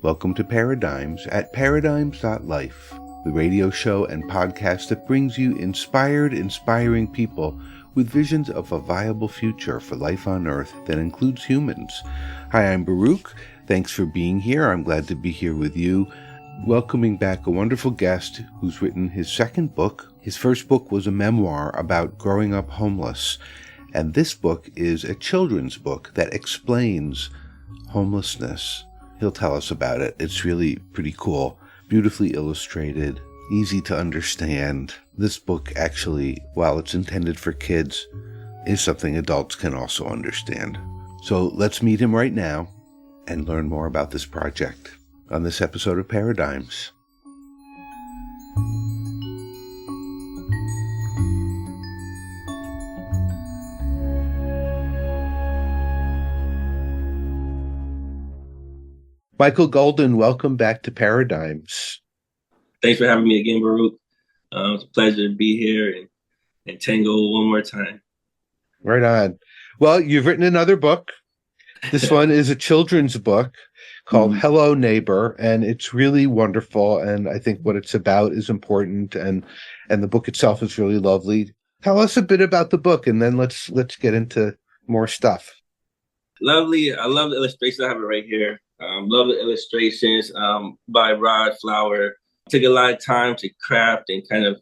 Welcome to Paradigms at paradigms.life, the radio show and podcast that brings you inspiring people with visions of a viable future for life on Earth that includes humans. Hi, I'm Baruch. Thanks for being here. I'm glad to be here with you, welcoming back a wonderful guest who's written his second book. His first book was a memoir about growing up homeless, and this book is a children's book that explains homelessness. He'll tell us about it. It's really pretty cool, beautifully illustrated, easy to understand. This book actually, while it's intended for kids, is something adults can also understand. So let's meet him right now and learn more about this project on this episode of Paradigms. Michael Gaulden, welcome back to Paradigms. Thanks for having me again, Baruch. It's a pleasure to be here and tango one more time. Right on. Well, you've written another book. This one is a children's book called Hello Neighbor, and it's really wonderful. And I think what it's about is important, and the book itself is really lovely. Tell us a bit about the book, and then let's get into more stuff. Lovely. I love the illustrations. I have it right here. Love the illustrations by Rod Flower. Took a lot of time to craft and kind of,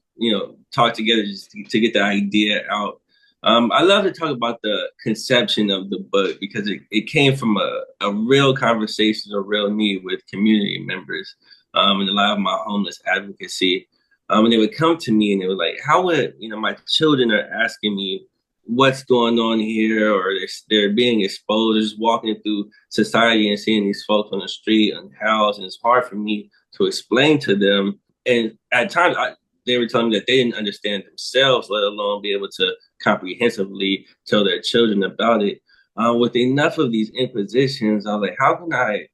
talk together just to get the idea out. I love to talk about the conception of the book because it came from a real conversation, a real need with community members and a lot of my homeless advocacy. And they would come to me and they were like, how would, my children are asking me what's going on here, or they're being exposed, just walking through society and seeing these folks on the street unhoused, and it's hard for me to explain to them. And at times they were telling me that they didn't understand themselves, let alone be able to comprehensively tell their children about it. With enough of these impositions, I was like,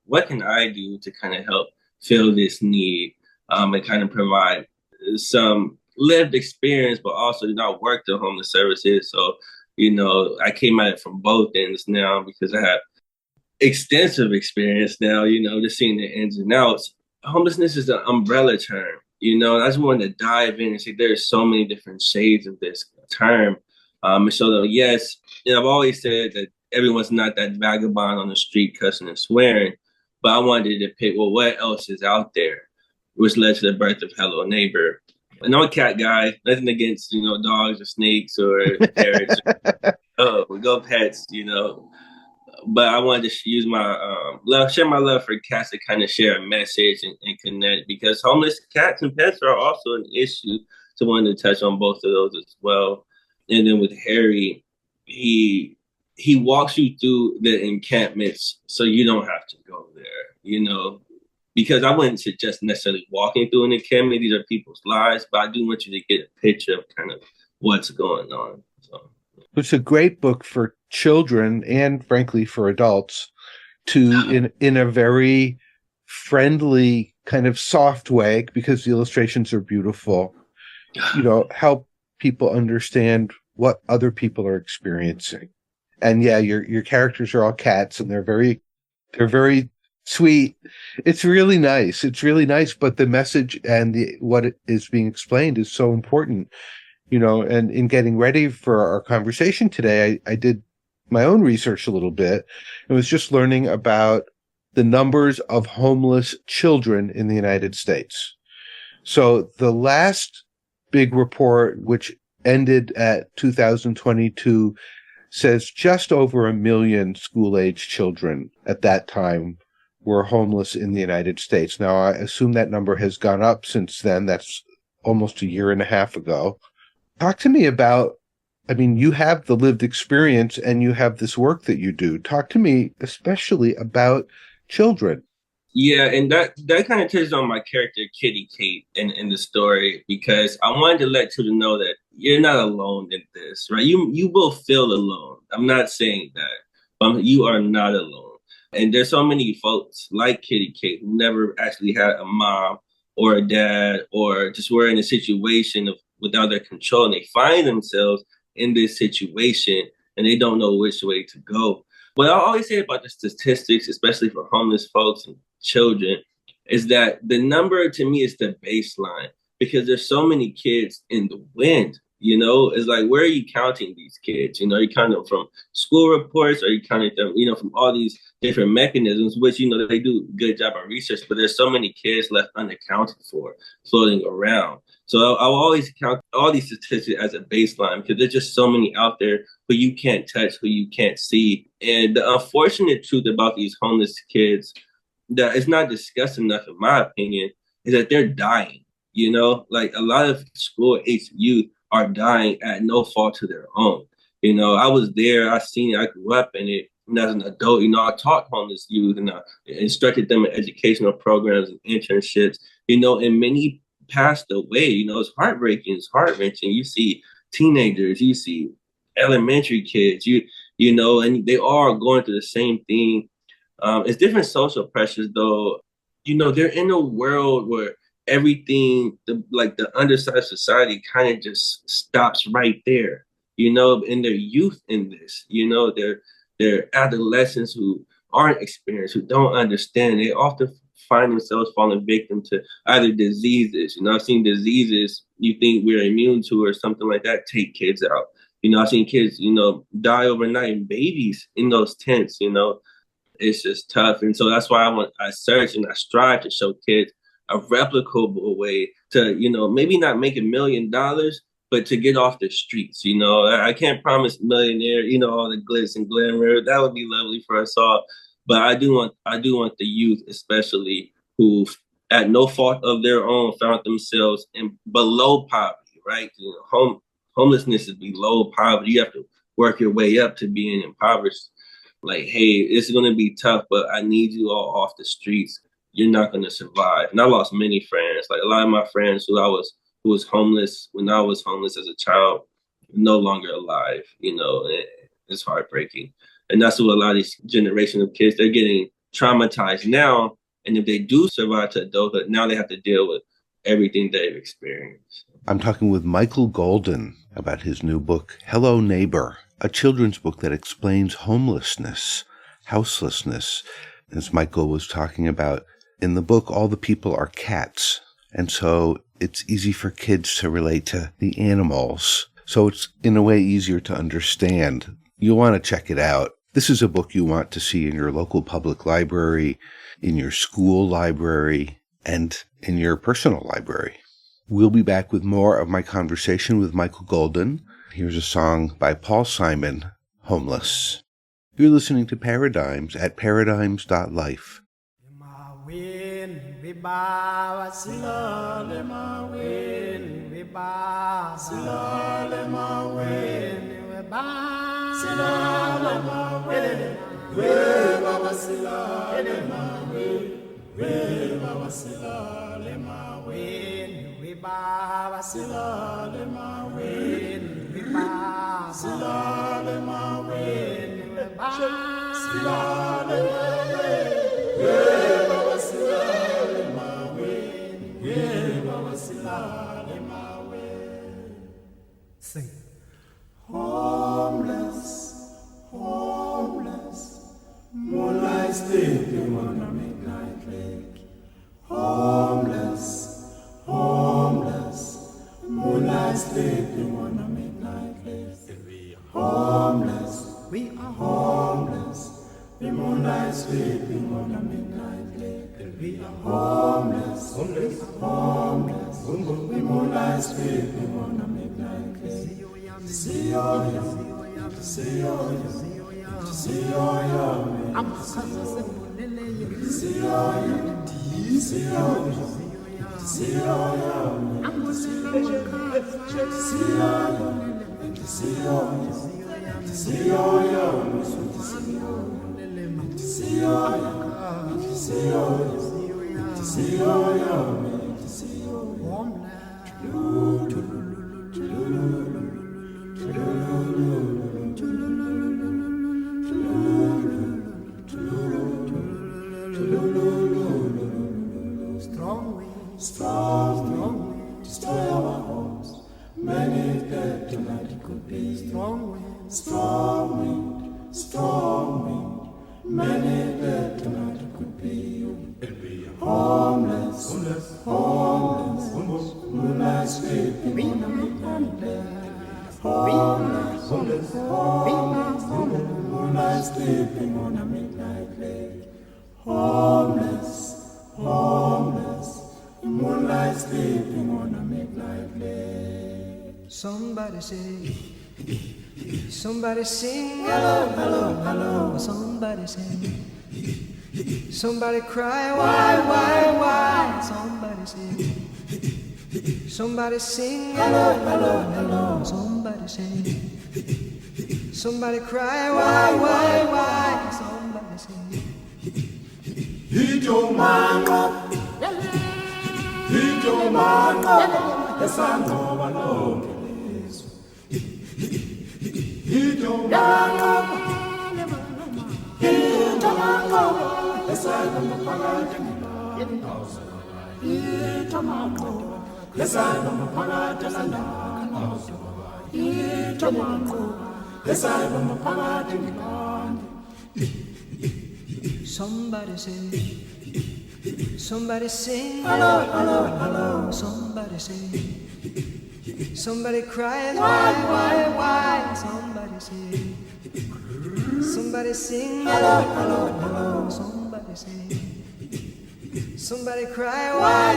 what can I do to kind of help fill this need and kind of provide some lived experience, but also not worked in homeless services. So, I came at it from both ends now because I have extensive experience now, just seeing the ins and outs. Homelessness is an umbrella term, and I just wanted to dive in and say there's so many different shades of this term. And so, yes, I've always said that everyone's not that vagabond on the street cussing and swearing, but I wanted to pick, well, what else is out there, which led to the birth of Hello Neighbor. And I'm a cat guy, nothing against, dogs or snakes or parrots. We go pets, But I wanted to use my share my love for cats to kind of share a message and connect, because homeless cats and pets are also an issue. So I wanted to touch on both of those as well. And then with Harry, he walks you through the encampments so you don't have to go there, because I wouldn't suggest necessarily walking through an encampment. These are people's lives, but I do want you to get a picture of kind of what's going on. So it's a great book for children and, frankly, for adults to, in a very friendly, kind of soft way, because the illustrations are beautiful, help people understand what other people are experiencing. And yeah, your characters are all cats, and they're very sweet. It's really nice. But the message and what is being explained is so important, and in getting ready for our conversation today, I did my own research a little bit and was just learning about the numbers of homeless children in the United States. So the last big report, which ended at 2022, says just over 1 million school-age children at that time were homeless in the United States. Now, I assume that number has gone up since then. That's almost 1.5 years ago. Talk to me about, you have the lived experience and you have this work that you do. Talk to me especially about children. Yeah, and that kind of touches on my character, Kitty Kate, in the story, because I wanted to let children know that you're not alone in this, right? You will feel alone. I'm not saying that. You are not alone. And there's so many folks like Kitty Kate who never actually had a mom or a dad, or just were in a situation without their control, and they find themselves in this situation and they don't know which way to go. What I always say about the statistics, especially for homeless folks and children, is that the number to me is the baseline, because there's so many kids in the wind. It's like, where are you counting these kids? Are you counting them from school reports? Are you counting them, from all these different mechanisms, which, they do a good job on research, but there's so many kids left unaccounted for floating around. So I'll always count all these statistics as a baseline, because there's just so many out there who you can't touch, who you can't see. And the unfortunate truth about these homeless kids that is not discussed enough, in my opinion, is that they're dying. Like, a lot of school-age youth are dying at no fault to their own. I was there, I seen it, I grew up in it. And as an adult, I taught homeless youth, and I instructed them in educational programs and internships, and many passed away. It's heartbreaking, it's heart-wrenching. You see teenagers, you see elementary kids, and they all are going through the same thing. It's different social pressures, though. They're in a world where everything, the undersized society kind of just stops right there, in their youth in this, they're adolescents who aren't experienced, who don't understand. They often find themselves falling victim to either diseases. I've seen diseases you think we're immune to or something like that take kids out. I've seen kids, die overnight, and babies in those tents. It's just tough. And so that's why I search and I strive to show kids a replicable way to, maybe not make $1 million, but to get off the streets. I can't promise millionaire, all the glitz and glamour. That would be lovely for us all. But I do want the youth, especially, who at no fault of their own found themselves in below poverty, right? Homelessness is below poverty. You have to work your way up to being impoverished. Like, hey, it's going to be tough, but I need you all off the streets. You're not going to survive. And I lost many friends. Like, a lot of my friends who was homeless when I was homeless as a child, no longer alive. It's heartbreaking. And that's what a lot of these generation of kids, they're getting traumatized now. And if they do survive to adulthood, now they have to deal with everything they've experienced. I'm talking with Michael Gaulden about his new book, Hello Neighbor, a children's book that explains homelessness, houselessness. As Michael was talking about, in the book, all the people are cats. And so it's easy for kids to relate to the animals. So it's, in a way, easier to understand. You'll want to check it out. This is a book you want to see in your local public library, in your school library, and in your personal library. We'll be back with more of my conversation with Michael Gaulden. Here's a song by Paul Simon, Homeless. You're listening to Paradigms at paradigms.life. Sing. Homeless, homeless, moonlight sleeping on a midnight lake. Homeless, homeless, moonlight sleeping on a midnight lake. We are homeless, we are homeless, the moonlight sleeping on a midnight lake. We are homeless, homeless, homeless, the moonlight sleeping on a midnight lake. See all you, see all you, see all you. I'm see all you, see all you, see all you. See all you, I'm gonna see all you, see all you, see all you, see all you, see all you, see all you, see all Strong wind, destroy our homes. Many dead tonight it could be. Strong wind, strong wind, strong wind. Many dead tonight it could be. homeless, homeless, moonlight sleeping on a midnight place. Homeless, homeless, homeless, moonlight sleeping on a midnight place. Homeless, homeless, moonlight sleeping on a midnight lake. Somebody say, somebody sing, hello, hello, hello. Somebody sing, somebody cry, why? Somebody say, somebody sing, hello, hello, hello. Somebody sing, somebody cry, why? Somebody sing. Hito mango, esangoba lonke lizwe. Hito mango, esangoba phakathi ngendawo. Hito mango, esangoba phakathi ngendawo. Hito mango, esangoba phakathi ngendawo. Somebody say, somebody sing, hello, hello, hello. Somebody say, somebody cries, why? Somebody say, somebody sing, hello, hello, hello. Somebody say, somebody cry, why?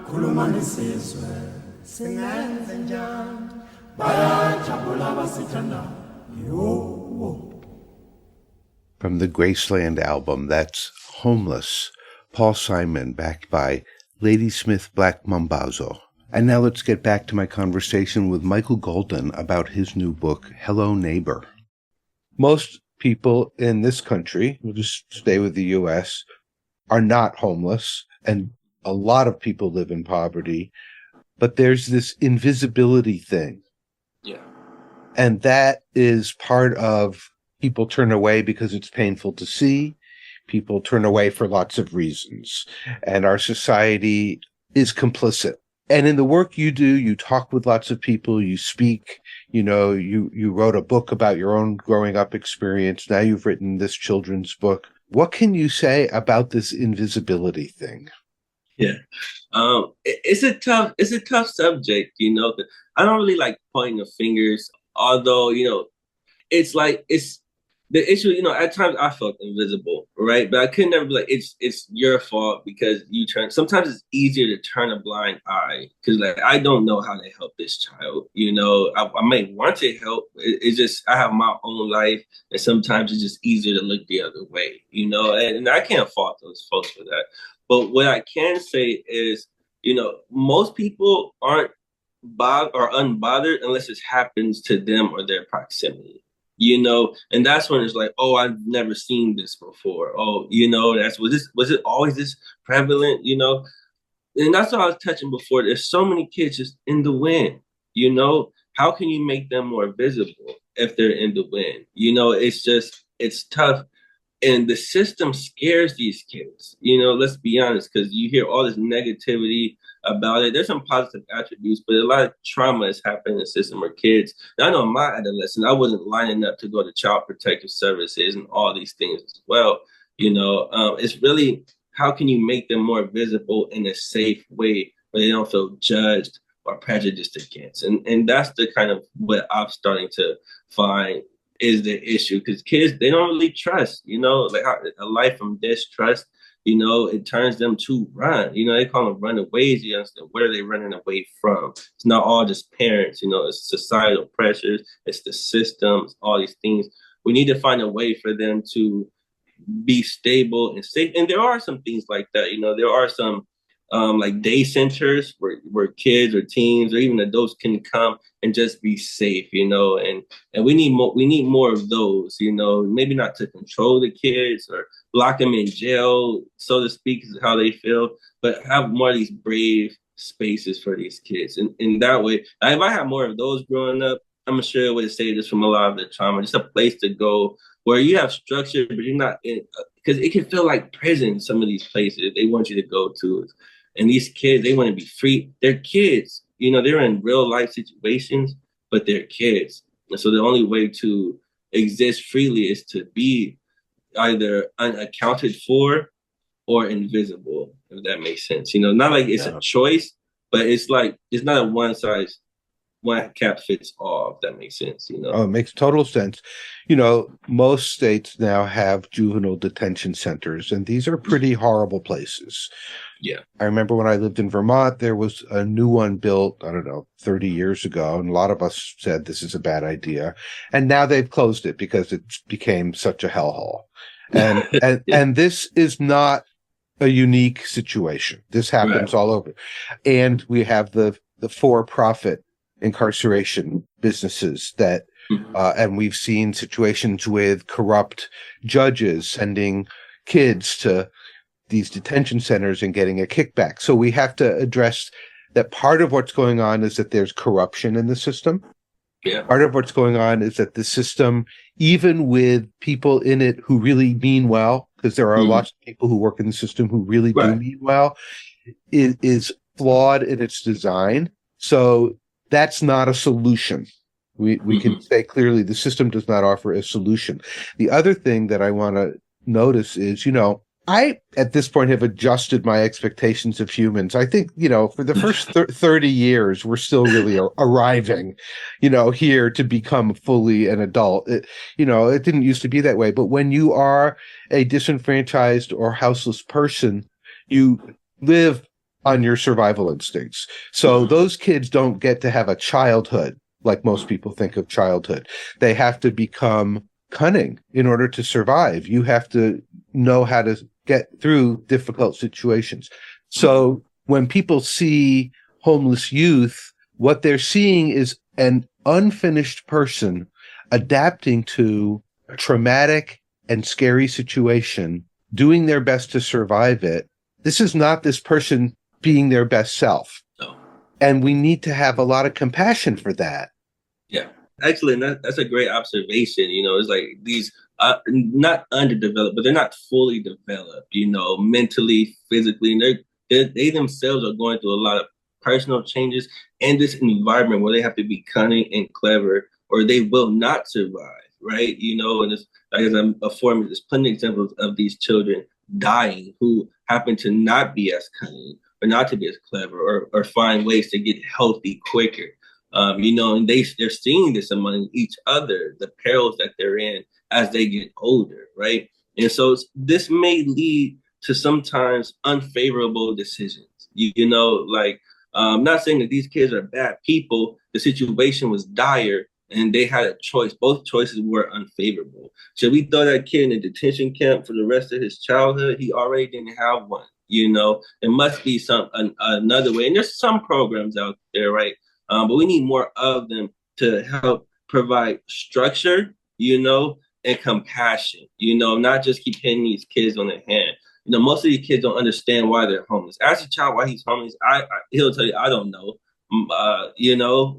Kulumani sizwe, singenze njani, bayajabula basithanda. From the Graceland album, that's Homeless, Paul Simon, backed by Ladysmith Black Mambazo. And now let's get back to my conversation with Michael Gaulden about his new book, Hello Neighbor. Most people in this country, we'll just stay with the U.S., are not homeless, and a lot of people live in poverty, but there's this invisibility thing. Yeah. And that is part of people turn away because it's painful to see. People turn away for lots of reasons. And our society is complicit. And in the work you do, you talk with lots of people, you speak, you wrote a book about your own growing up experience. Now you've written this children's book. What can you say about this invisibility thing? Yeah. It's a tough subject, I don't really like pointing the fingers, although, it's the issue, at times I felt invisible, right? But I could never be like, it's your fault because sometimes it's easier to turn a blind eye because I don't know how to help this child, I may want to help. It's just, I have my own life and sometimes it's just easier to look the other way, and I can't fault those folks for that. But what I can say is, most people aren't unbothered unless it happens to them or their proximity, and that's when it's like, oh, I've never seen this before. Oh, was it always this prevalent, and that's what I was touching before. There's so many kids just in the wind, how can you make them more visible if they're in the wind? It's tough. And the system scares these kids, let's be honest, because you hear all this negativity about it. There's some positive attributes, but a lot of trauma has happened in the system where kids, and I know in my adolescence, I wasn't lining up to go to Child Protective Services and all these things as well. It's really, how can you make them more visible in a safe way where they don't feel judged or prejudiced against? And that's the kind of what I'm starting to find is the issue, because kids, they don't really trust, like a life from distrust, it turns them to run. They call them runaways. You understand, what are they running away from? It's not all just parents, it's societal pressures, it's the systems, all these things. We need to find a way for them to be stable and safe. And there are some things like that, there are some like day centers where kids or teens or even adults can come and just be safe, and we need more of those, maybe not to control the kids or lock them in jail, so to speak, is how they feel, but have more of these brave spaces for these kids. And in that way, if I had more of those growing up, I'm sure it would save us from a lot of the trauma. Just a place to go where you have structure, but you're not in, because it can feel like prison, some of these places they want you to go to. And these kids, they want to be free. They're kids, they're in real life situations, but they're kids. And so the only way to exist freely is to be either unaccounted for or invisible, if that makes sense. Not like it's a choice, but it's like it's not a one cap fits all, if that makes sense. Oh, it makes total sense. Most states now have juvenile detention centers, and these are pretty horrible places. Yeah. I remember when I lived in Vermont, there was a new one built, I don't know, 30 years ago, and a lot of us said this is a bad idea. And now they've closed it because it became such a hellhole. And this is not a unique situation. This happens all over. And we have the for-profit incarceration businesses that, and we've seen situations with corrupt judges sending kids to these detention centers and getting a kickback. So we have to address that. Part of what's going on is that there's corruption in the system. Yeah. Part of what's going on is that the system, even with people in it who really mean well, because there are lots of people who work in the system who really do mean well, is flawed in its design. So that's not a solution. We can say clearly the system does not offer a solution. The other thing that I want to notice is, I, at this point, have adjusted my expectations of humans. I think, for the first 30 years, we're still really arriving, here to become fully an adult. It didn't used to be that way. But when you are a disenfranchised or houseless person, you live on your survival instincts. So those kids don't get to have a childhood like most people think of childhood. They have to become cunning in order to survive. You have to know how to get through difficult situations. So when people see homeless youth, what they're seeing is an unfinished person adapting to a traumatic and scary situation, doing their best to survive it. This is not this person being their best self. No. And we need to have a lot of compassion for that. Yeah. Actually, that's a great observation. It's like these not underdeveloped, but they're not fully developed, mentally, physically, and they themselves are going through a lot of personal changes in this environment where they have to be cunning and clever, or they will not survive, right? And it's like as I'm informed, there's plenty of examples of these children dying who happen to not be as cunning or not to be as clever or find ways to get healthy quicker. And they're seeing this among each other, the perils that they're in as they get older, right? And so this may lead to sometimes unfavorable decisions. I'm not saying that these kids are bad people. The situation was dire and they had a choice. Both choices were unfavorable. Should we throw that kid in a detention camp for the rest of his childhood? He already didn't have one. There must be another way. And there's some programs out there, right? But we need more of them to help provide structure, and compassion, not just keep hitting these kids on the hand. Most of these kids don't understand why they're homeless. Ask a child why he's homeless. He'll tell you, I don't know.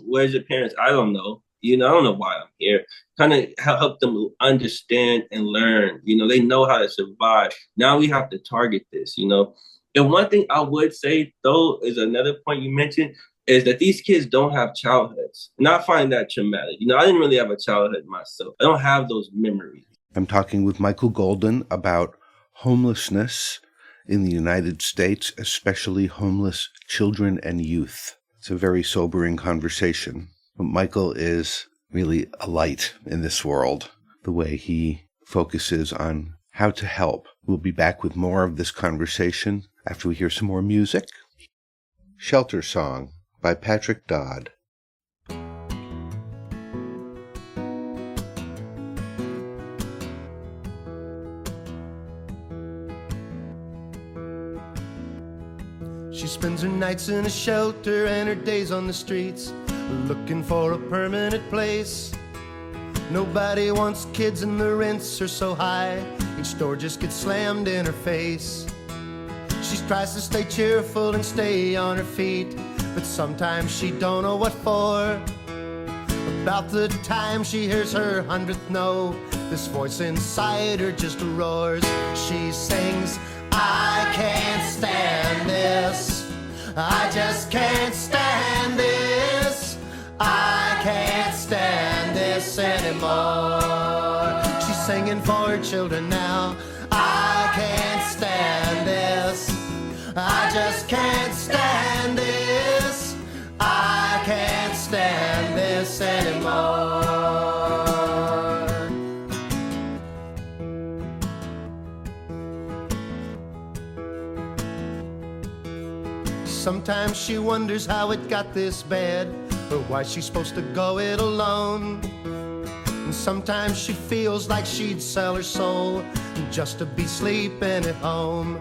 Where's your parents? I don't know. I don't know why I'm here. Kind of help them understand and learn. They know how to survive. Now we have to target this, And one thing I would say, though, is another point you mentioned, is that these kids don't have childhoods. And I find that traumatic. I didn't really have a childhood myself. I don't have those memories. I'm talking with Michael Gaulden about homelessness in the United States, especially homeless children and youth. It's a very sobering conversation. But Michael is really a light in this world, the way he focuses on how to help. We'll be back with more of this conversation after we hear some more music. Shelter Song by Patrick Dodd. She spends her nights in a shelter and her days on the streets, looking for a permanent place. Nobody wants kids and the rents are so high, each door just gets slammed in her face. She tries to stay cheerful and stay on her feet, but sometimes she don't know what for. About the time she hears her 100th no, this voice inside her just roars. She sings, I can't stand this, I just can't stand this, I can't stand this anymore. She singing for her children now. I can't stand this. I just can't stand this. I can't stand this anymore. Sometimes she wonders how it got this bad, or why she's supposed to go it alone. And sometimes she feels like she'd sell her soul just to be sleeping at home.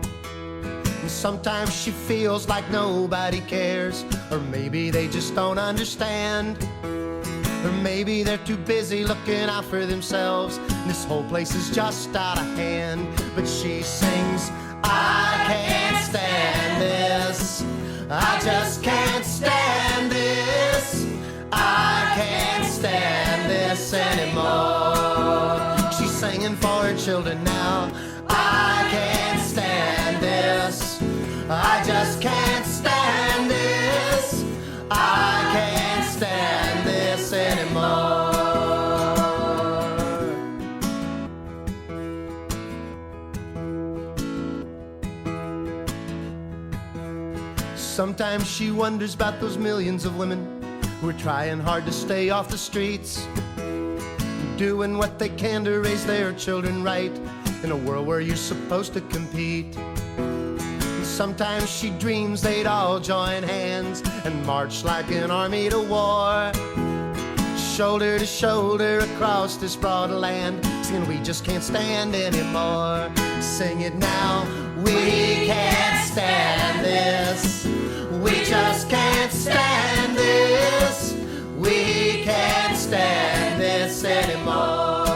And sometimes she feels like nobody cares, or maybe they just don't understand. Or maybe they're too busy looking out for themselves, and this whole place is just out of hand. But she sings, I can't stand this. I just can't stand this. I can't stand this anymore. She's singing for her children now. I can't stand this. I just can't stand this. I can't stand this anymore. Sometimes she wonders about those millions of women who are trying hard to stay off the streets, doing what they can to raise their children right in a world where you're supposed to compete. And sometimes she dreams they'd all join hands and march like an army to war, shoulder to shoulder across this broad land, singing we just can't stand anymore. Sing it now. We can't stand this. We just can't stand this. We can't stand this anymore.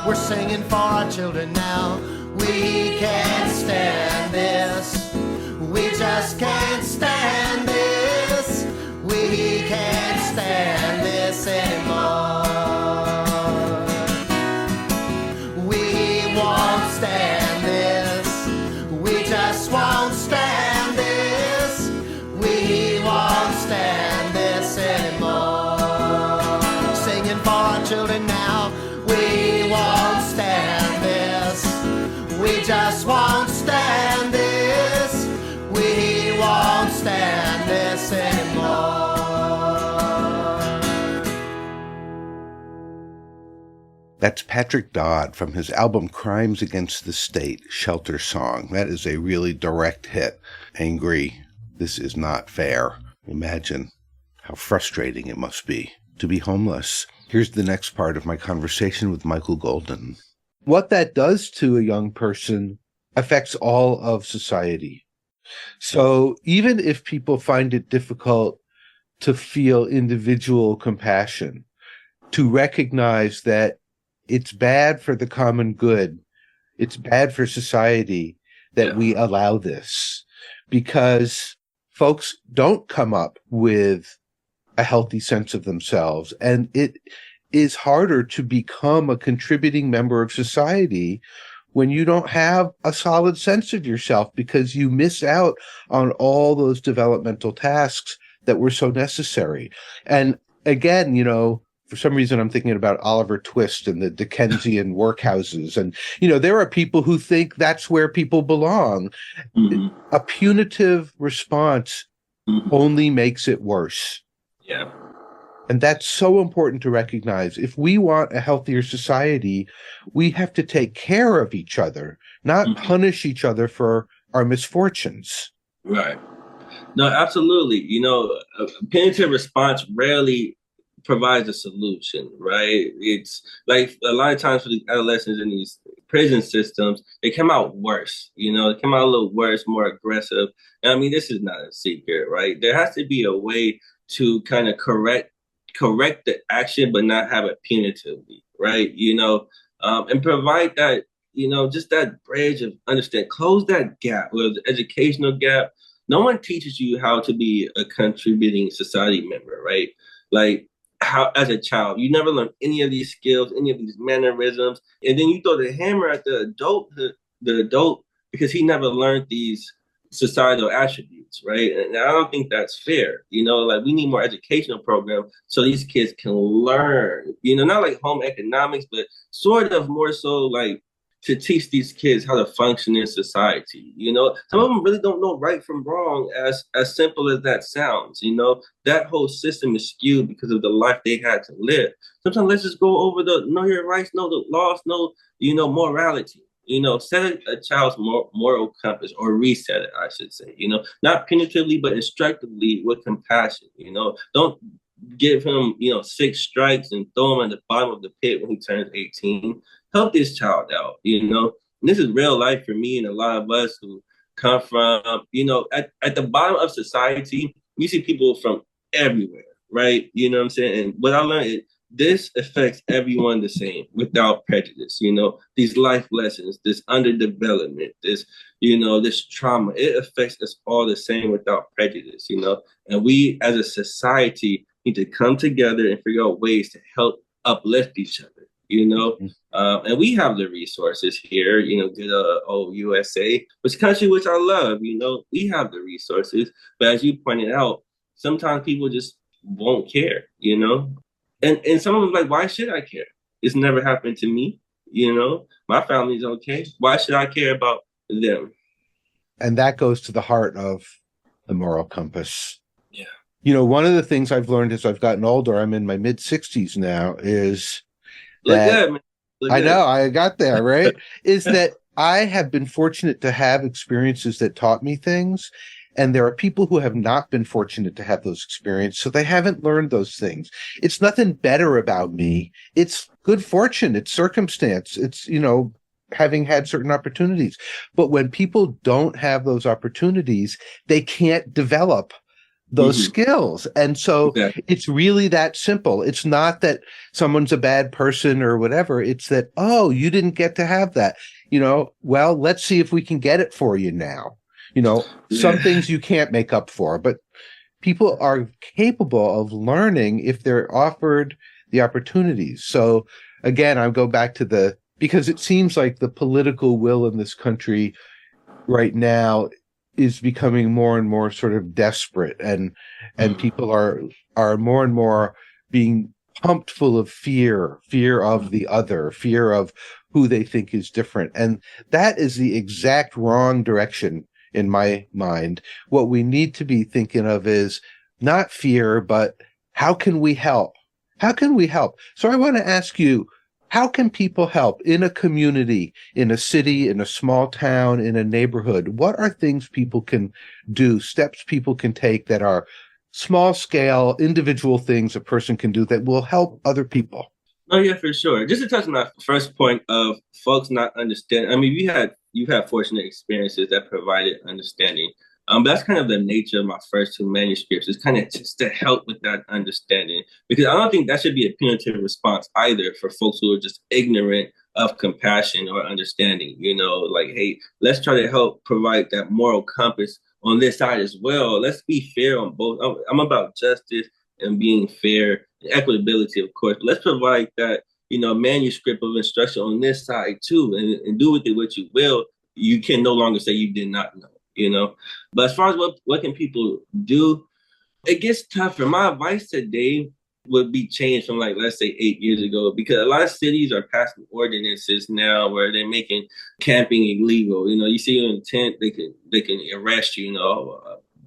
We're singing for our children now. We can't stand this. We just can't stand this. We can't stand this anymore. We won't stand this. We just won't stand this. We won't stand this anymore. Singing for our children now. We won't stand this. We just won't stand this. We won't stand this anymore. That's Patrick Dodd from his album Crimes Against the State, Shelter Song. That is a really direct hit. Angry. This is not fair. Imagine how frustrating it must be to be homeless. Here's the next part of my conversation with Michael Gaulden. What that does to a young person affects all of society. So even if people find it difficult to feel individual compassion, to recognize that it's bad for the common good, it's bad for society that we allow this, because folks don't come up with a healthy sense of themselves, and it is harder to become a contributing member of society when you don't have a solid sense of yourself, because you miss out on all those developmental tasks that were so necessary. And again, you know, for some reason, I'm thinking about Oliver Twist and the Dickensian workhouses. And, you know, there are people who think that's where people belong. Mm-hmm. A punitive response only makes it worse. Yeah. And that's so important to recognize. If we want a healthier society, we have to take care of each other, not punish each other for our misfortunes. Right. No, absolutely. You know, a punitive response rarely provides a solution, right? It's like a lot of times for the adolescents in these prison systems, they come out worse, you know, they come out a little worse, more aggressive. And I mean, this is not a secret, right? There has to be a way to kind of correct the action, but not have it punitively, right? You know, and provide that, you know, just that bridge of understand, close that gap, whether the educational gap. No one teaches you how to be a contributing society member, right? Like, how as a child you never learn any of these skills, any of these mannerisms, and then you throw the hammer at the adult because he never learned these societal attributes. needs, right? And I don't think that's fair. Like we need more educational programs so these kids can learn, not like home economics, but sort of more so like to teach these kids how to function in society. Some of them really don't know right from wrong, as simple as that sounds. That whole system is skewed because of the life they had to live. Sometimes let's just go over the know your rights, know the laws, know, morality. Set a child's moral compass, or reset it, I should say. Not punitively, but instructively with compassion. Don't give him, 6 strikes and throw him at the bottom of the pit when he turns 18. Help this child out. And this is real life for me and a lot of us who come from, at the bottom of society. You see people from everywhere, right? You know what I'm saying? And what I learned is this affects everyone the same without prejudice. These life lessons, this underdevelopment, this trauma, it affects us all the same without prejudice. And we as a society need to come together and figure out ways to help uplift each other. And we have the resources here, good old USA, which country which I love, we have the resources. But as you pointed out, sometimes people just won't care, And some of them like, why should I care? It's never happened to me, My family's okay. Why should I care about them? And that goes to the heart of the moral compass. Yeah. One of the things I've learned as I've gotten older, I'm in my mid-60s now, is Look that good, man. I know, I got there, right? Is that I have been fortunate to have experiences that taught me things. And there are people who have not been fortunate to have those experiences, so they haven't learned those things. It's nothing better about me. It's good fortune. It's circumstance. It's, having had certain opportunities. But when people don't have those opportunities, they can't develop those skills. And so It's really that simple. It's not that someone's a bad person or whatever. It's that, oh, you didn't get to have that. Well, let's see if we can get it for you now. Some things you can't make up for, but people are capable of learning if they're offered the opportunities. So again, I'll go back to because it seems like the political will in this country right now is becoming more and more sort of desperate, and people are more and more being pumped full of fear of the other, fear of who they think is different. And that is the exact wrong direction in my mind. What we need to be thinking of is not fear, but how can we help? How can we help? So I want to ask you, how can people help in a community, in a city, in a small town, in a neighborhood? What are things people can do, steps people can take that are small scale, individual things a person can do that will help other people? Oh yeah, for sure. Just to touch on that first point of folks not understanding. I mean, you've had fortunate experiences that provided understanding. But that's kind of the nature of my first 2 manuscripts. It's kind of just to help with that understanding, because I don't think that should be a punitive response either for folks who are just ignorant of compassion or understanding. Like, hey, let's try to help provide that moral compass on this side as well. Let's be fair on both. I'm about justice and being fair, and equitability, of course. But let's provide that, manuscript of instruction on this side too, and do with it what you will. You can no longer say you did not know. But as far as what can people do, it gets tougher. My advice today would be changed from, like, let's say 8 years ago, because a lot of cities are passing ordinances now where they're making camping illegal. You see you in a tent, they can arrest you.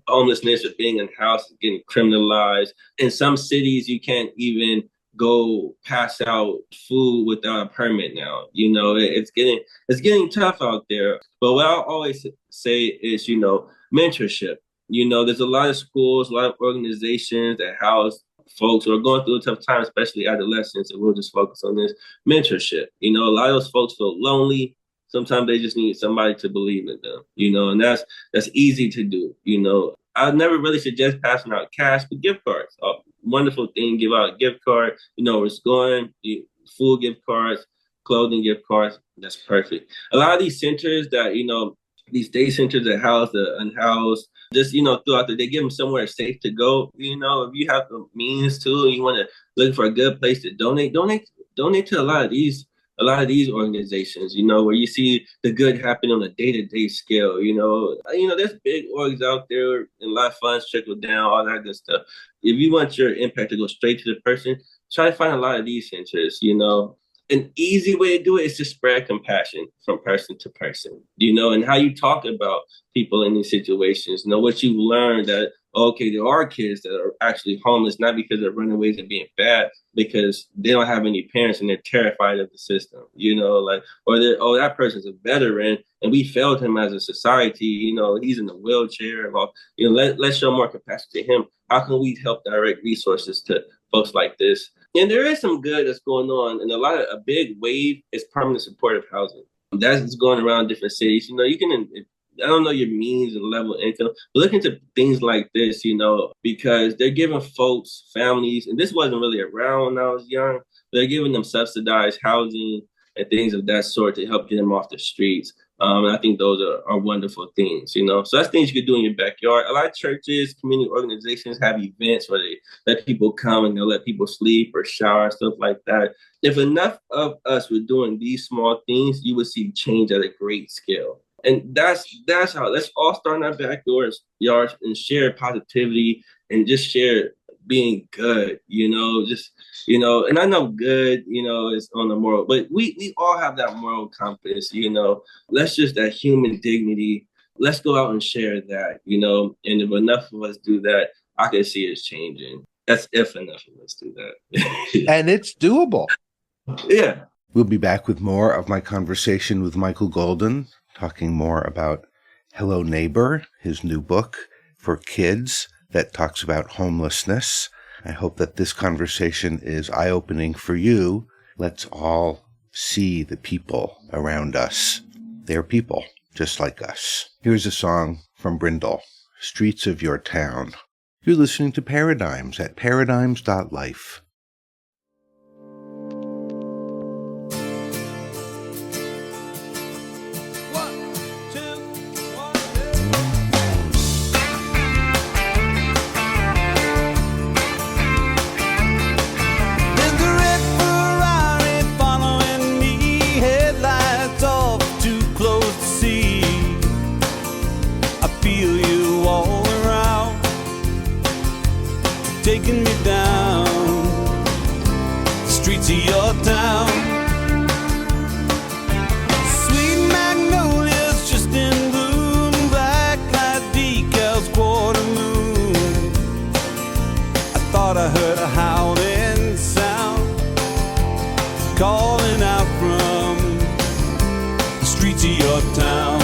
Homelessness or being in a house is getting criminalized. In some cities, you can't even go pass out food without a permit now. It's getting tough out there. But what I always say is, mentorship. There's a lot of schools, a lot of organizations that house folks who are going through a tough time, especially adolescents, and we'll just focus on this mentorship. A lot of those folks feel lonely. Sometimes they just need somebody to believe in them, and that's easy to do. I never really suggest passing out cash, but gift cards. Wonderful thing, give out a gift card. Where it's going, food gift cards, clothing gift cards. That's perfect. A lot of these centers that, these day centers that house the unhoused, just, throughout the day, give them somewhere safe to go. If you have the means to, and you want to look for a good place to donate to a lot of these a lot of these organizations, where you see the good happen on a day-to-day scale, there's big orgs out there and a lot of funds trickle down, all that good stuff. If you want your impact to go straight to the person, try to find a lot of these centers, An easy way to do it is to spread compassion from person to person, and how you talk about people in these situations, what you learn that, okay, there are kids that are actually homeless, not because they're runaways and being bad, because they don't have any parents and they're terrified of the system, or that person's a veteran and we failed him as a society, he's in a wheelchair. Well, let's show more compassion to him. How can we help direct resources to folks like this? And there is some good that's going on, and a big wave is permanent supportive housing. That's going around different cities. You can, I don't know your means and level of income, but look into things like this, because they're giving folks, families, and this wasn't really around when I was young, but they're giving them subsidized housing and things of that sort to help get them off the streets. And I think those are wonderful things, So that's things you could do in your backyard. A lot of churches, community organizations have events where they let people come and they'll let people sleep or shower, stuff like that. If enough of us were doing these small things, you would see change at a great scale. And that's how, let's all start in our backyards and share positivity and just share being good, and I know good, is on the moral, but we all have that moral compass, let's just that human dignity. Let's go out and share that, and if enough of us do that, I can see it changing. That's if enough of us do that. And it's doable. Yeah. We'll be back with more of my conversation with Michael Gaulden, talking more about Hello Neighbor, his new book for kids that talks about homelessness. I hope that this conversation is eye-opening for you. Let's all see the people around us. They're people just like us. Here's a song from Brindle, Streets of Your Town. You're listening to Paradigms at paradigms.life. Taking me down the streets of your town. Sweet magnolias just in bloom, black light decals, quarter moon. I thought I heard a howling sound calling out from the streets of your town.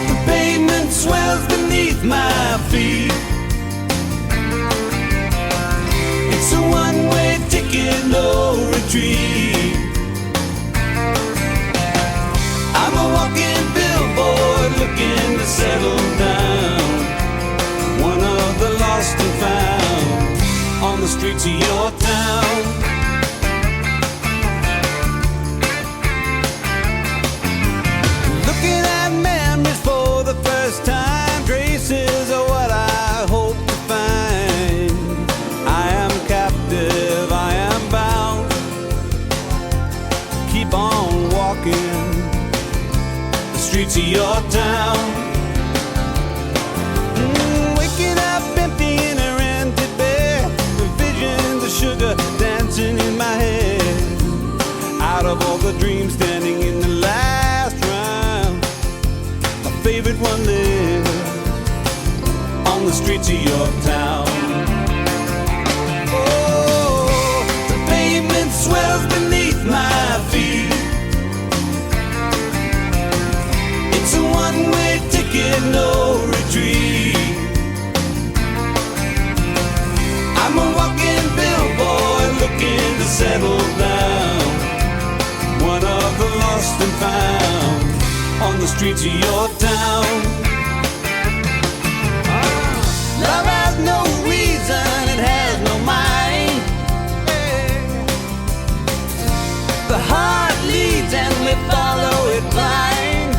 The pavement swells beneath my feet. It's a one-way ticket, no retreat. I'm a walking billboard looking to settle down, one of the lost and found on the streets of your town. Looking at memories for the first time, traces of what I hope to find. I am captive, I am bound. Keep on walking the streets of your town. Waking up empty in a rented bed, visions of sugar dancing in my head. Out of all the dreams standing in the last round, my favorite one lives on the streets of your town. Oh, the pavement swells beneath my feet. It's a one-way ticket, no retreat. I'm a walking billboard looking to settle down, one of the lost and found on the streets of your town. Love has no reason, it has no mind. The heart leads and we follow it blind.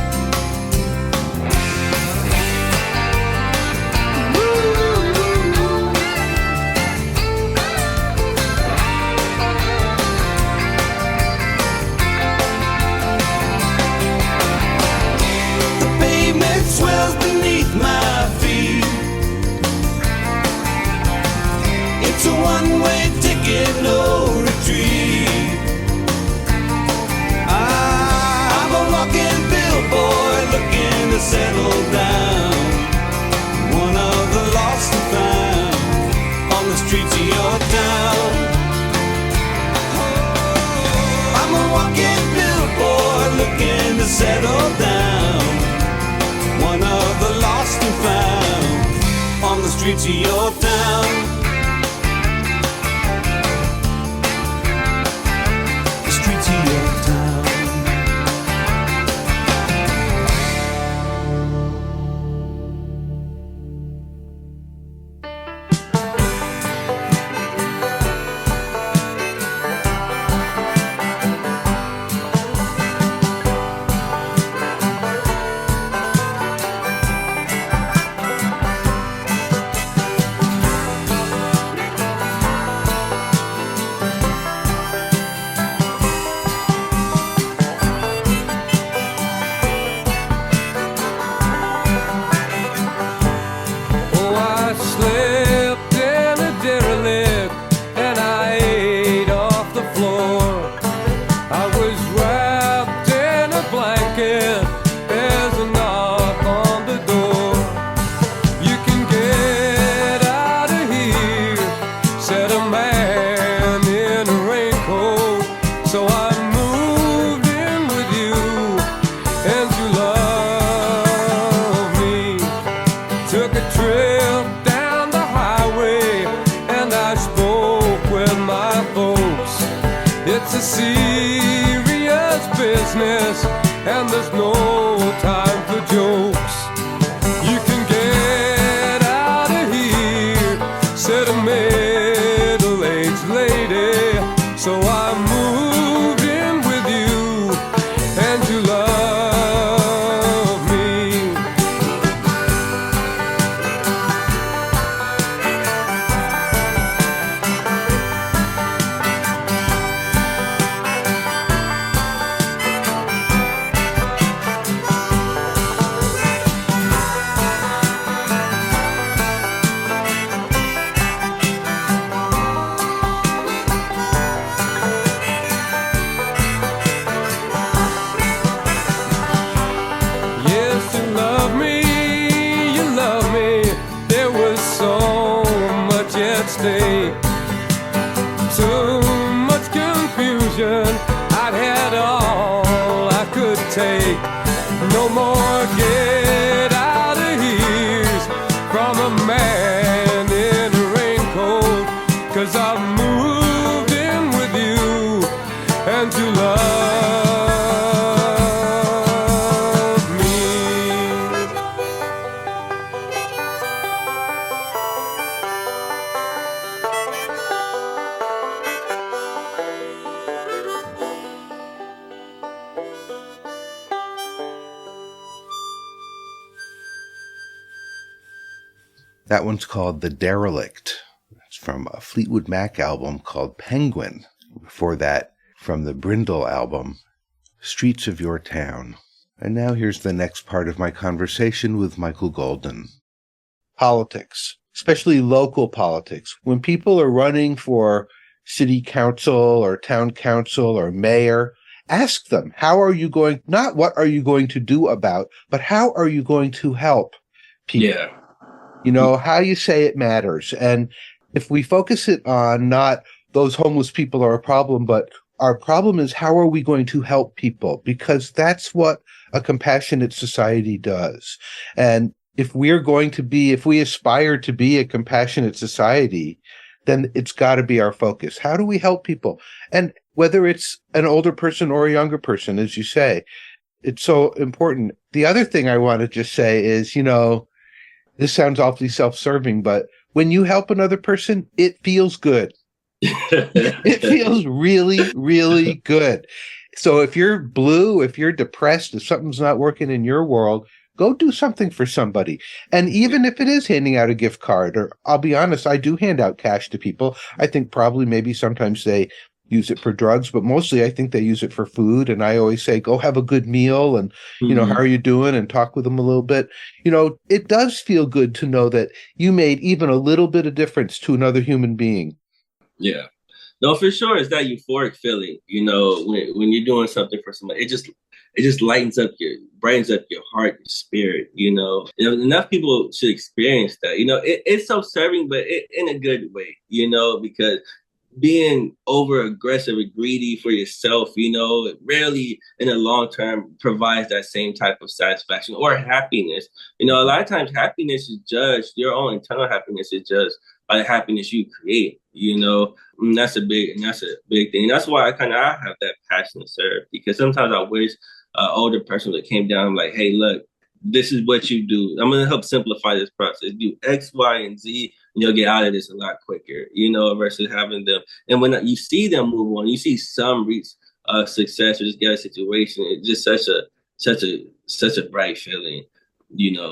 settle down. One of the lost and found on the streets of your town. I'm a walking billboard looking to settle down. One of the lost and found on the streets of your town. The streets of your town. Oh, I slept in a derelict and I ate off the floor. I was wrapped in a blanket. There's a knock on the door. You can get out of here, said a man in a raincoat. So I moved in with you, and you love me. Took a trip down the highway and I spoke with my folks. It's a serious business and there's no time for jokes. You can get out of here, said a middle-aged lady. So I moved in with you and you love me. Yes, you love me, you love me. There was so much at stake, too much confusion. I'd had all I could take. No more get out of here from a man in a raincoat. 'Cause I moved in with you and you love me. That one's called The Derelict. It's from a Fleetwood Mac album called Penguin. Before that, from the Brindle album, Streets of Your Town. And now here's the next part of my conversation with Michael Gaulden. Politics, especially local politics. When people are running for city council or town council or mayor, ask them, how are you going, not what are you going to do about, but how are you going to help people? Yeah. You know, how you say it matters. And if we focus it on not those homeless people are a problem, but our problem is how are we going to help people? Because that's what a compassionate society does. And if we aspire to be a compassionate society, then it's got to be our focus. How do we help people? And whether it's an older person or a younger person, as you say, it's so important. The other thing I want to just say is, you know, this sounds awfully self-serving, but when you help another person, it feels good. It feels really, really good. So if you're blue, if you're depressed, if something's not working in your world, go do something for somebody. And even if it is handing out a gift card, or I'll be honest, I do hand out cash to people. I think probably maybe sometimes they use it for drugs, but mostly I think they use it for food. And I always say, go have a good meal and, you know, how are you doing? And talk with them a little bit. You know, it does feel good to know that you made even a little bit of difference to another human being. Yeah. No, for sure, it's that euphoric feeling. When you're doing something for somebody, it just lightens up brightens up your heart, your spirit. Enough people should experience that. It's self-serving, but in a good way. Because being over aggressive and greedy for yourself, it rarely in the long term provides that same type of satisfaction or happiness. A lot of times happiness is judged, your own internal happiness is judged by the happiness you create, and that's a big thing. That's why I have that passion to serve, because sometimes I wish an older person that came down like, hey, look, this is what you do. I'm going to help simplify this process. Do X, Y, and Z, and you'll get out of this a lot quicker, versus having them. And when you see them move on, you see some reach success or just get a situation. It's just such a bright feeling,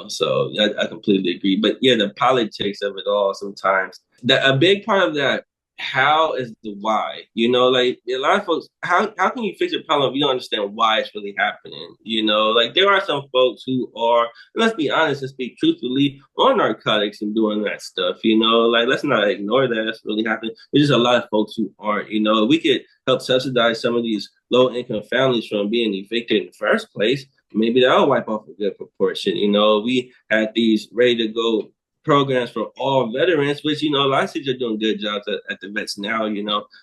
So I completely agree. But yeah, the politics of it all sometimes. A big part of that, how is the why? Like a lot of folks, how can you fix a problem if you don't understand why it's really happening? Like there are some folks who are, let's be honest and speak truthfully, on narcotics and doing that stuff. Like let's not ignore that. That's really happening. There's just a lot of folks who aren't. We could help subsidize some of these low income families from being evicted in the first place. Maybe that'll wipe off a good proportion. We had these ready to go programs for all veterans, which, a lot of cities are doing good jobs at the vets now,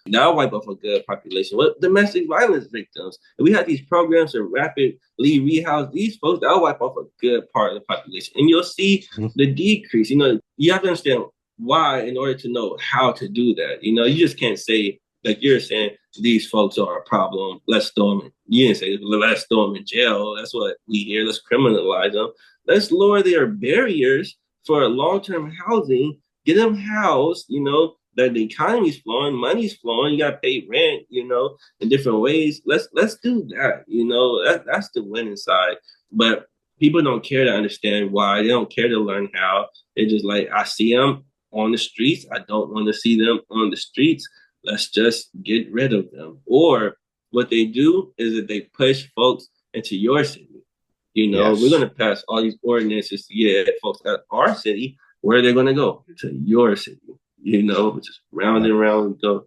that'll wipe off a good population. What domestic violence victims? If we had these programs to rapidly rehouse these folks, that'll wipe off a good part of the population. And you'll see the decrease. You have to understand why in order to know how to do that. You just can't say, like you're saying, these folks are a problem, let's throw them in. You didn't say, let's throw them in jail. That's what we hear. Let's criminalize them. Let's lower their barriers for long-term housing, get them housed, that the economy's flowing, money's flowing, you got to pay rent, in different ways. Let's do that, that's the winning side. But people don't care to understand why. They don't care to learn how. They're just like, I see them on the streets. I don't want to see them on the streets. Let's just get rid of them. Or what they do is that they push folks into your city. Yes. We're going to pass all these ordinances to get folks at our city. Where are they going to go? To your city, just round and round and go.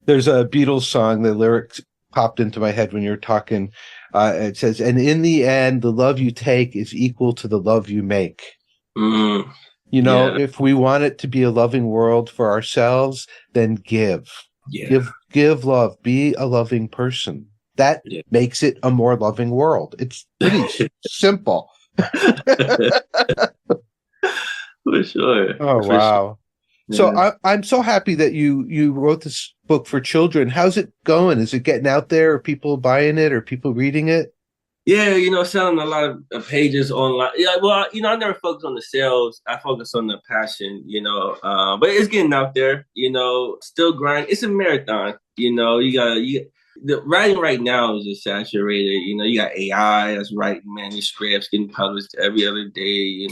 There's a Beatles song, the lyrics popped into my head when you're talking. It says, and in the end, the love you take is equal to the love you make. If we want it to be a loving world for ourselves, then give. Yeah. Give love. Be a loving person. That makes it a more loving world. It's pretty simple. For sure. Oh, For wow. Sure. So Yeah. I'm so happy that you wrote this book for children. How's it going? Is it getting out there? Are people buying it? Are people reading it? Yeah, selling a lot of pages online. Yeah, well, I never focus on the sales. I focus on the passion, but it's getting out there, still grind. It's a marathon, the writing right now is just saturated. You got AI that's writing manuscripts getting published every other day,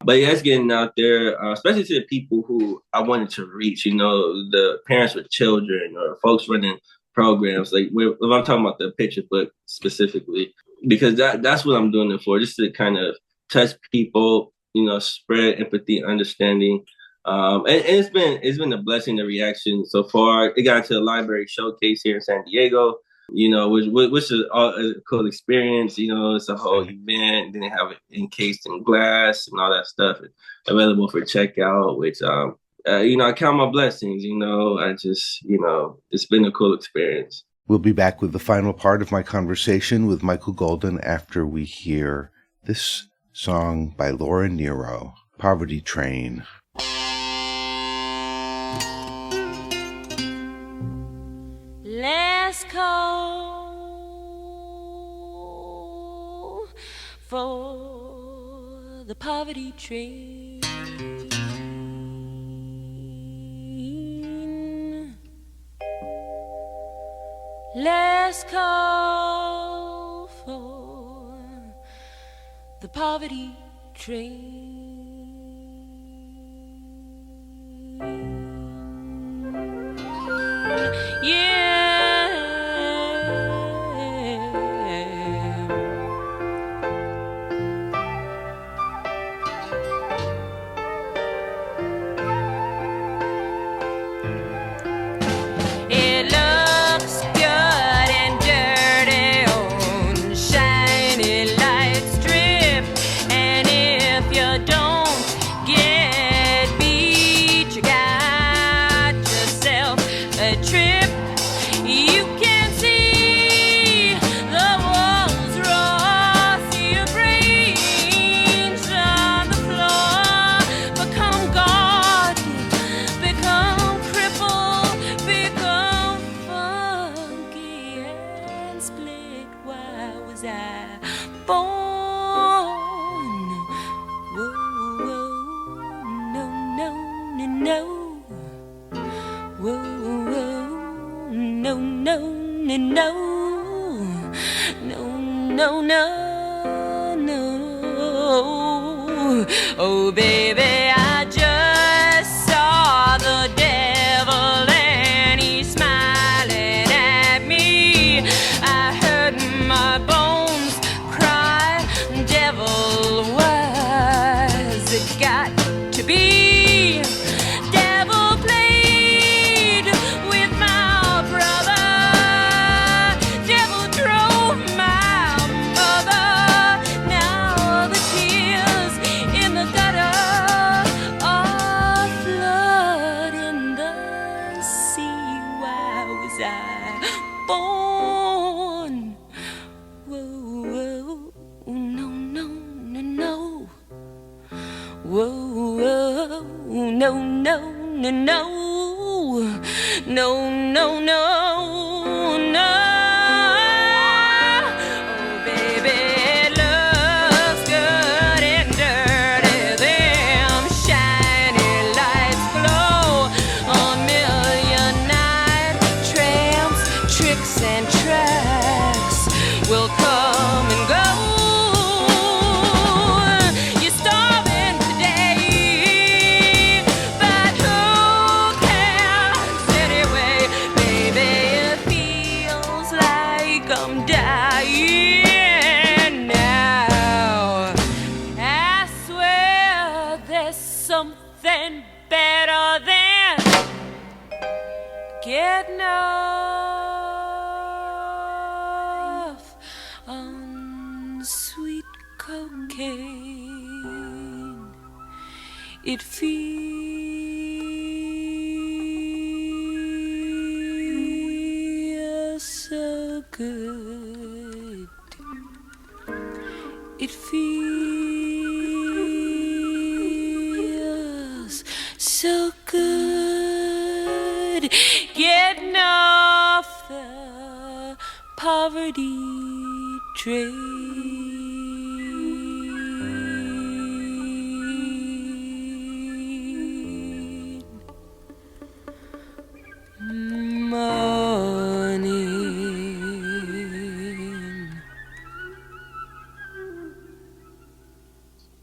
But yeah, it's getting out there, especially to the people who I wanted to reach, the parents with children or folks running programs. Like if I'm talking about the picture book specifically, because that's what I'm doing it for, just to kind of touch people, spread empathy, understanding. And it's been a blessing, the reaction so far. It got to a library showcase here in San Diego, which is a cool experience. It's a whole event. Then they have it encased in glass and all that stuff available for checkout, which I count my blessings. I just it's been a cool experience. We'll be back with the final part of my conversation with Michael Gaulden after we hear this song by Laura Nero, Poverty Train. Let's go for the poverty train. Let's go for the poverty train. Yeah. why was I born? Whoa, whoa, no, no, no, no. Whoa, whoa, no, no, no, no. No, no, no, no. Oh, baby, I just saw the devil and he's smiling at me. I heard my bones cry, devil, why's it got to be? Devil played with my brother. Devil drove my mother. Now the tears in the gutter are flooding the sea. Why was I born? Whoa, whoa, no, no, no, no. Whoa, whoa, no, no, no, no. No, no, no, no. Oh, baby, it looks good and dirty. Them shiny lights glow on million-night tramps, tricks and tracks will come and go. You're starving today, but who cares anyway? Baby, it feels like I'm dying now. I swear there's something better than getting off on sweet cocaine. It feels so good. It feels so good getting off the poverty train. Morning.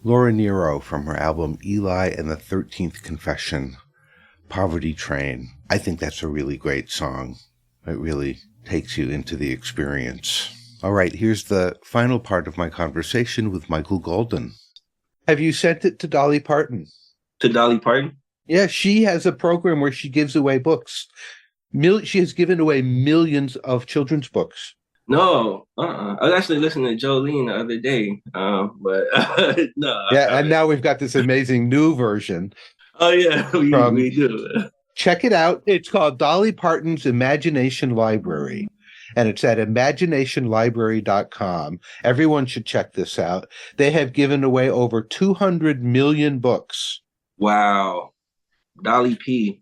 Laura Nero from her album Eli and the 13th Confession, Poverty Train. I think that's a really great song. It really takes you into the experience. All right, here's the final part of my conversation with Michael Gaulden. Have you sent it to Dolly Parton? To Dolly Parton? Yeah, she has a program where she gives away books. She has given away millions of children's books. No, I was actually listening to Jolene the other day, but no. Yeah, and now we've got this amazing new version. Oh yeah, we do. Check it out. It's called Dolly Parton's Imagination Library, and it's at imaginationlibrary.com. Everyone should check this out. They have given away over 200 million books. Wow, Dolly P.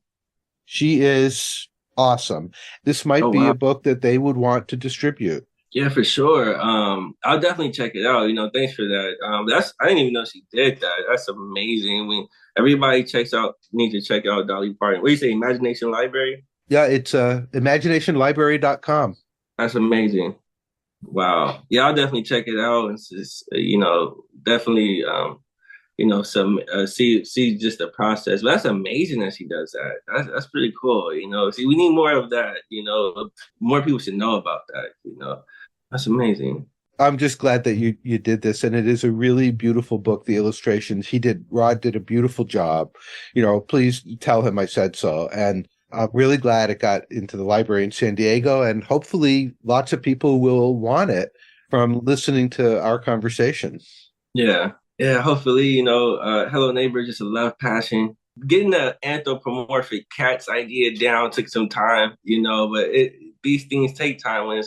She is awesome. This might be a book that they would want to distribute. Yeah, for sure. I'll definitely check it out. Thanks for that. I didn't even know she did that. That's amazing. I mean, everybody needs to check out Dolly Parton. What do you say, Imagination Library? Yeah, it's imaginationlibrary.com. That's amazing. Wow. Yeah, I'll definitely check it out. It's just, definitely, see just the process. But that's amazing that she does that. That's pretty cool. See, we need more of that. More people should know about that. That's amazing. I'm just glad that you did this, and it is a really beautiful book. The illustrations Rod did a beautiful job. Please tell him I said so. And I'm really glad it got into the library in San Diego, and hopefully lots of people will want it from listening to our conversation. Yeah. Yeah, hopefully, Hello Neighbor, just a love passion. Getting the anthropomorphic cats idea down took some time, but these things take time when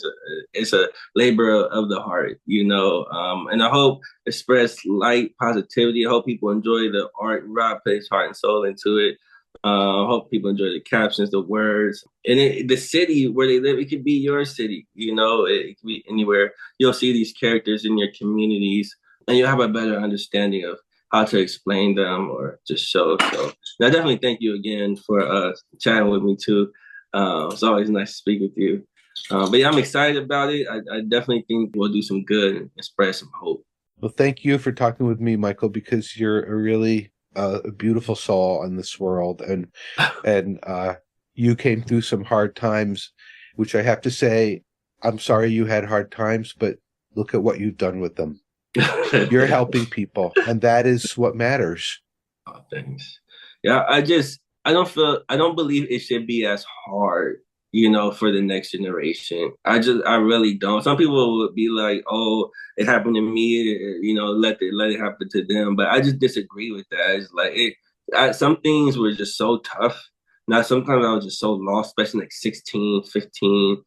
it's a labor of the heart, and I hope it spreads light, positivity. I hope people enjoy the art. Rob put his heart and soul into it. Hope people enjoy the captions, the words, and the city where they live. It could be your city, it could be anywhere. You'll see these characters in your communities, and you'll have a better understanding of how to explain them or just show. So, and I definitely thank you again for chatting with me too. It's always nice to speak with you. But yeah, I'm excited about it. I definitely think we'll do some good and spread some hope. Well, thank you for talking with me, Michael, because you're a really a beautiful soul in this world, and you came through some hard times, which I have to say, I'm sorry you had hard times, but look at what you've done with them. You're helping people, and that is what matters. Oh, thanks. Yeah, I don't believe it should be as hard, for the next generation. I really don't. Some people would be like, "Oh, it happened to me," let it happen to them. But I just disagree with that. It's like some things were just so tough. Now, sometimes I was just so lost, especially like 16, 15,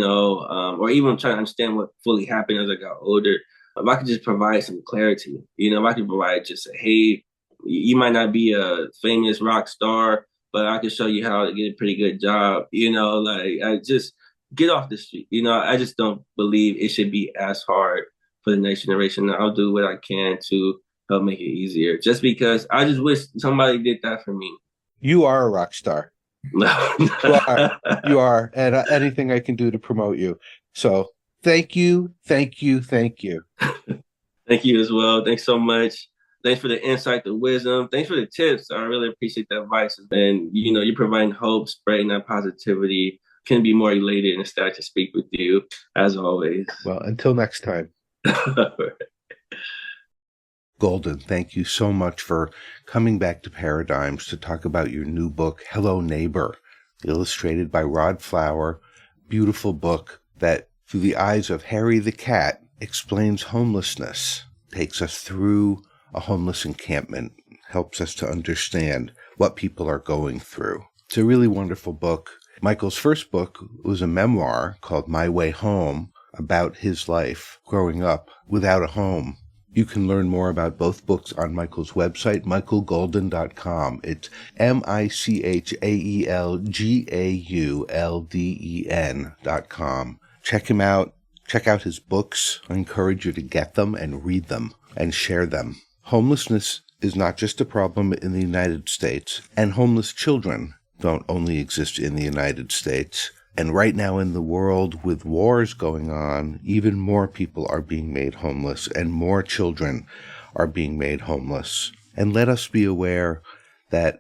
or even trying to understand what fully happened as I got older. If I could just provide some clarity, if I could provide just hey, you might not be a famous rock star, but I can show you how to get a pretty good job. Like I just get off the street. I just don't believe it should be as hard for the next generation. I'll do what I can to help make it easier. Just because I just wish somebody did that for me. You are a rock star. No. You are, and anything I can do to promote you. So thank you. Thank you as well. Thanks so much. Thanks for the insight, the wisdom. Thanks for the tips. I really appreciate the advice. And, you're providing hope, spreading that positivity. Can be more elated and ecstatic to speak with you, as always. Well, until next time. Gaulden, thank you so much for coming back to Paradigms to talk about your new book, Hello Neighbor, illustrated by Rod Flower. Beautiful book that, through the eyes of Harry the cat, explains homelessness, takes us through a homeless encampment, helps us to understand what people are going through. It's a really wonderful book. Michael's first book was a memoir called My Way Home, about his life growing up without a home. You can learn more about both books on Michael's website, michaelgaulden.com. It's michaelgaulden.com. Check him out. Check out his books. I encourage you to get them and read them and share them. Homelessness is not just a problem in the United States, and homeless children don't only exist in the United States. And right now in the world, with wars going on, even more people are being made homeless and more children are being made homeless. And let us be aware that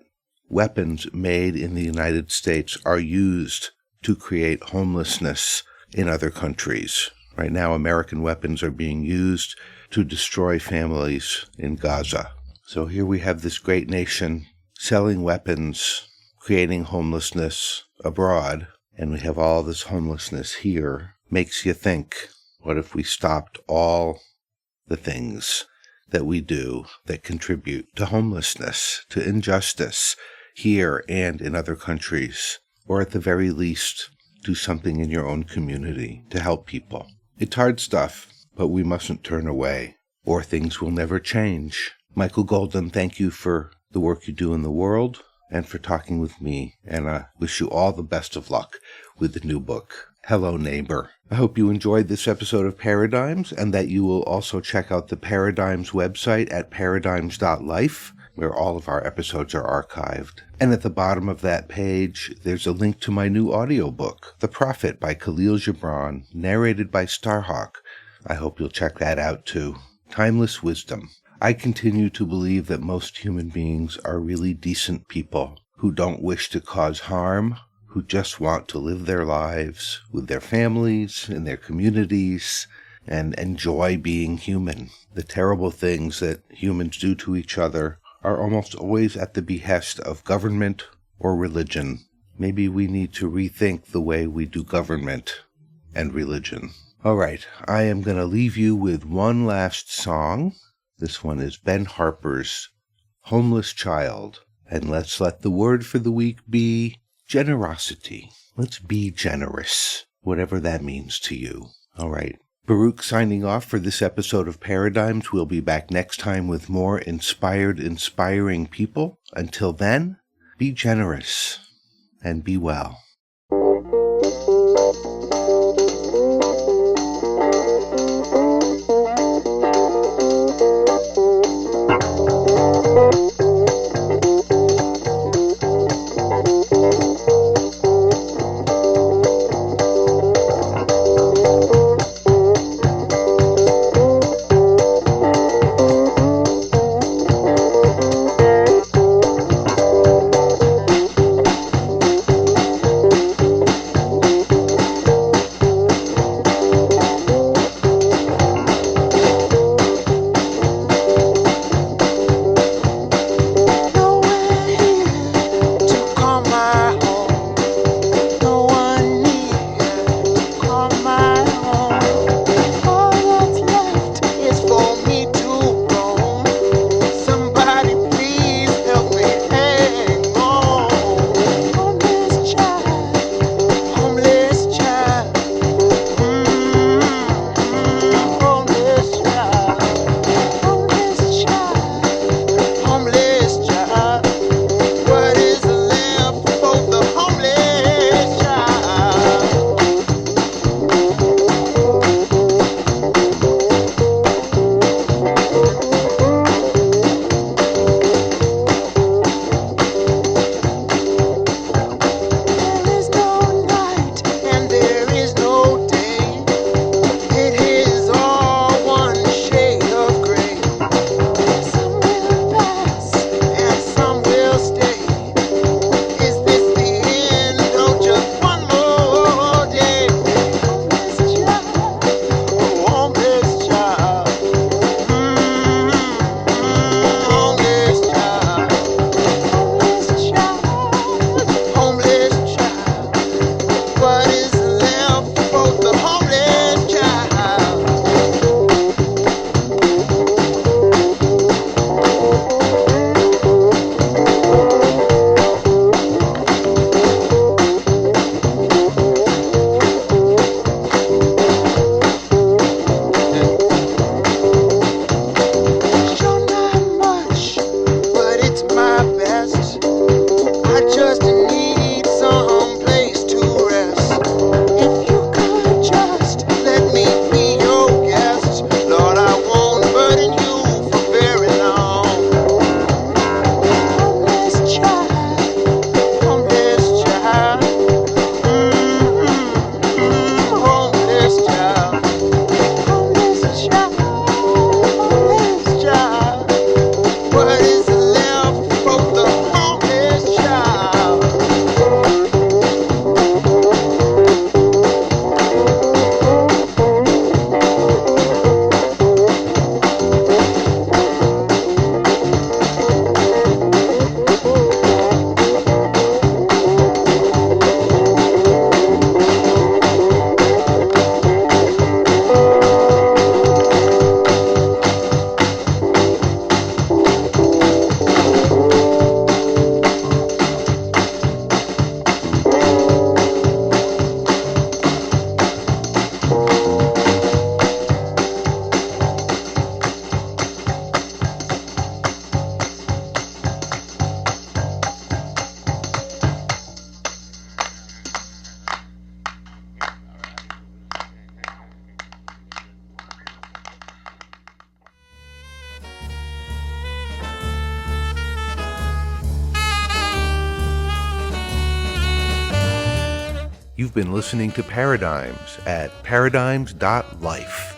weapons made in the United States are used to create homelessness in other countries. Right now, American weapons are being used to destroy families in Gaza. So here we have this great nation selling weapons, creating homelessness abroad. And we have all this homelessness here. Makes you think, what if we stopped all the things that we do that contribute to homelessness, to injustice here and in other countries, or at the very least, do something in your own community to help people. It's hard stuff, but we mustn't turn away, or things will never change. Michael Gaulden, thank you for the work you do in the world, and for talking with me, and I wish you all the best of luck with the new book, Hello Neighbor. I hope you enjoyed this episode of Paradigms, and that you will also check out the Paradigms website at paradigms.life, where all of our episodes are archived. And at the bottom of that page, there's a link to my new audiobook, The Prophet by Khalil Gibran, narrated by Starhawk. I hope you'll check that out too. Timeless wisdom. I continue to believe that most human beings are really decent people who don't wish to cause harm, who just want to live their lives with their families, in their communities, and enjoy being human. The terrible things that humans do to each other are almost always at the behest of government or religion. Maybe we need to rethink the way we do government and religion. All right, I am going to leave you with one last song. This one is Ben Harper's Homeless Child. And let's let the word for the week be generosity. Let's be generous, whatever that means to you. All right. Baruch signing off for this episode of Paradigms. We'll be back next time with more inspiring people. Until then, be generous, and be well. You've been listening to Paradigms at paradigms.life.